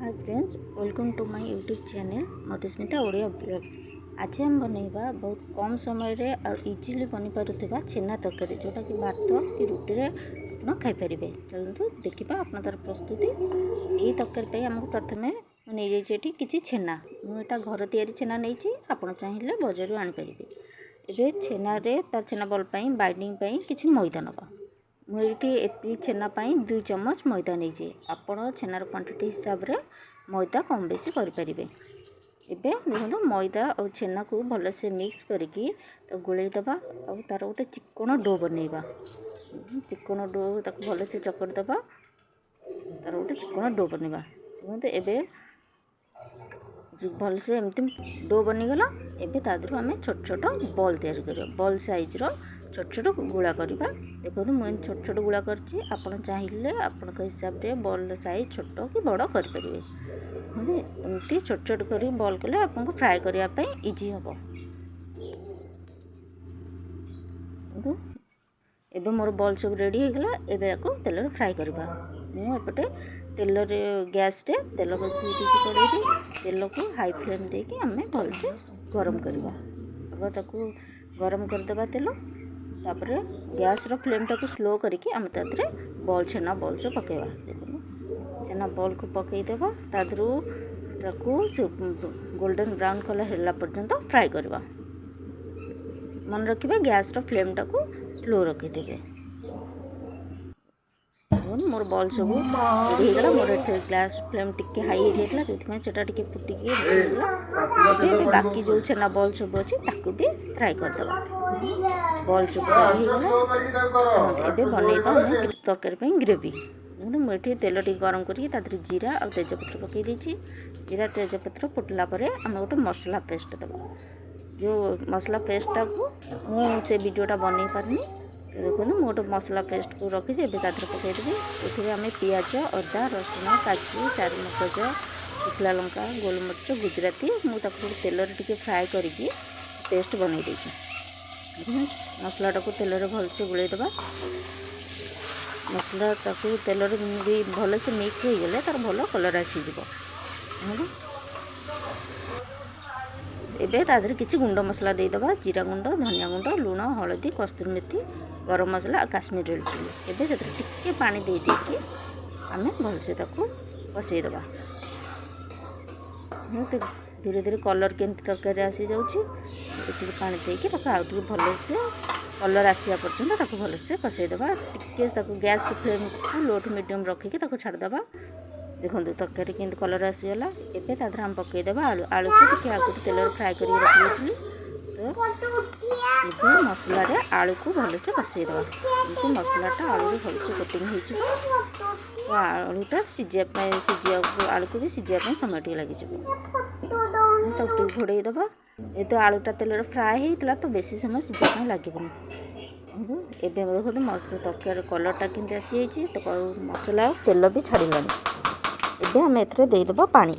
Hi friends, welcome to my YouTube channel Madhusmita Odia blogs. आज हम बनैबा बहुत कम समय रे और इजीली बनी पारुथिबा छेना तरकारी, जोटा कि भात कि रुटी रे आप खाई परिबे। चलतु देखिबा आपन तार प्रस्तुति। एही तरकारी पे हमको प्रथमे नै जाई एठी किछि छेना। मु एटा घर तयारी छेना नै छी, आपन चाहिले बजारु आनि परिबे। एबे छेना रे ता छेना बल पई बाइंडिंग पई किछि मैदा नबा। मुझे एति छेना 2 चम्मच मैदा नहीं आपण छेनार क्वांटिटी हिसाब रे मैदा कम बेसी करें। एबे देखो मैदा और छेना को भलसे मिक्स करके तो गोलई दबा और तार गोटे चिकन डो बनैबा। चिकन डो ताक भलसे चकड़ दबा, तार गोटे चिकन डो बनैबा। देखो एबे भलसे एमती डो बनीगला। एबे तादरू आम छोट छोट बॉल तैयार करिया, बॉल साइज रो छोट छोट गुला करवा। देखो मुझे छोट छोट गुला करछि, आपण चाहिए आपण हिसाब रे बॉल साइज छोट कि बड़ करें। एमती छोट छोट कर बॉल कले आपको फ्राए करने इजी हम। एबे मोर बॉल सब रेडी हो गला। एबे याको तेल रे फ्राए करबा। मु एपटे तेल रे गैस रे तेल बसी कड़े तेल को हाई फ्लेम दे के आम भलसे गरम करवा। अब ताकू गरम करदेबा तेल, तापर गैस रो फ्लेम टाको स्लो करके आम तादरे बॉल छेना बॉल से पकेबा। छेना बॉल को पकईदेबा, तादरू ताकू गोल्डन ब्राउन कलर होला पर्यंत फ्राए करवा। मन रखिबे गैस रो फ्लेम टाको स्लो रखिदेबे। मोर बॉल सब रेडी होगा। मोर गैस फ्लेम टिके हाई हो जाता, जो टे फुटिकी बाकी जो छेना बॉल सब अच्छी ताकू भी फ्राए करदे। बॉल सब रेडी होगा। एबे बनैबा तरकारी ग्रेवी। मुझे तेल टी गरम कर जीरा और तेजपत्र पकई देछि। जीरा तेजपत्र फुटला आम गोटे मसला पेस्ट दबा। जो मसला पेस्टा को मुझे वीडियोटा बनई पारनी। देखो गोटे मसला पेस्ट को रखी पकईदेवी। ये आम पियाज अदा रसुण काजू चारमगज शुखला लंका गोलमरिच गुजराती मुझे तेल टे फ्राए करके पेस्ट बनई देछि। मसलाटा को तेल भलसे गोलैदेबा। मसला ताकू तेल भी भलसे मिक्स हो गले तार भल कलर आसीज। एबे तादरे किछि गुंड मसला देदेबा, जीरा गुंड धनिया गुंड लुण हलदी कस्तूरी मेथी गरम मसला और काश्मीरी रेड चिली। एबे सेतरे टिके पानी दे देके आमे भलसे ताकू बसैदेबा। धीरे धीरे कलर केमती तरकारी आसी जाउछि। टिके पानी देके ताकू आउ टिके भलसे कलर आसिया पर्यंत ताकू भलसे कसैदेबा। टिके ताकू गैस फ्लेम को लो टू मीडियम रखिके ताकू छाड़देबा। देखो तरकारी केमती कलर आसीगला। एबे तादरे हम पकईदेबा आलू। आलू को टिके आगु तेल फ्राए करके रखी तो ये मसला रे आलू को भलसे कसईदेबा। ये मसलाटा आलू भलसे कोटिंग हो आलूटा सिझा आलू को भी सिझापी समय टे लगे तो घोड़ेदेबा। ये तो आलूटा तेल फ्राए होता तो बेसी समय सिझापी लगे। एबे देखो तरकारी कलरटा केमती आसी तो मसला तेल भी छाड़लानी। एबे आम एदेबा पानी।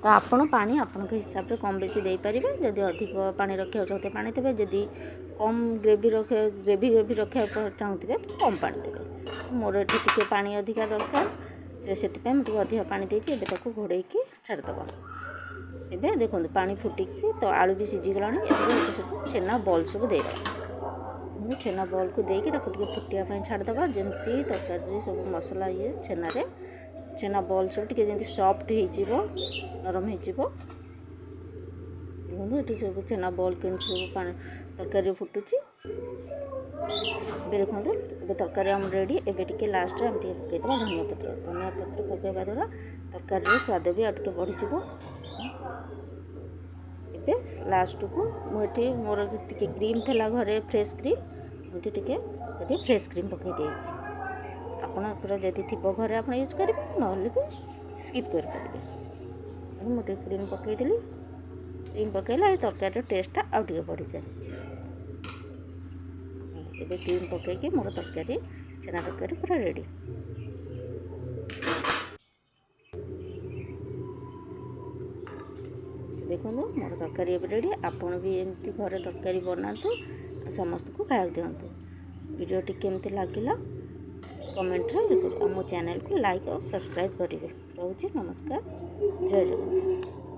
तो आपण पानी आपण हिसाब से कम बेसी दे पारे। जदि अधिक पानी रखा चाहते पानी देवे, जदि कम ग्रेवी रखा चाहते तो कम पानी देवे। मोर ये टिके पानी अधिका दरकार से मुझे अधिक पानी देती। एबे ताको घोड़े की छाड़देबा। एबे देखो पानी फुटिकी तो आलू भी सिझीगला। छेना बॉल सब देदेबा। छेना बॉल को देकी फुटिया छाड़देबा। जमती तरकारी सब मसला ये छेना रे छेना बॉल सब टिके जमती सॉफ्ट हो नरम हो। ये सब छेना बॉल के सब पानी तरकारी फुटुची। देखो तरकारी आम रेडी। एबे टिके लास्ट आम पकईदेबा धनिया पत्र पकईवा द्वारा तरकारी स्वाद भी आगे बढ़ीज। एबे लास्ट को मुझे मोर टिके क्रीम थला घरे फ्रेश क्रीम मुझे टिके फ्रेश क्रीम पकई देछि। आपणकर जदि थी घरे आप यूज करेंगे ना भी स्किप करेंगे। मुझे क्रीम पकईदेली। क्रीम पकईला तरकारी टेस्टा आउ टिके बढ़ी जाए। एबे क्रीम पकईकी मोर तरकारी छेना तरकारी पूरा रेडी। देखो मोर तरकारी रेडी। आपण भी एमती घरे तरकारी बनातु समस्त को खाया दिंतु। वीडियो टी केमती लगिला कमेंट मो चैनल को लाइक और सब्सक्राइब करेंगे। रोचे नमस्कार, जय जगन्नाथ।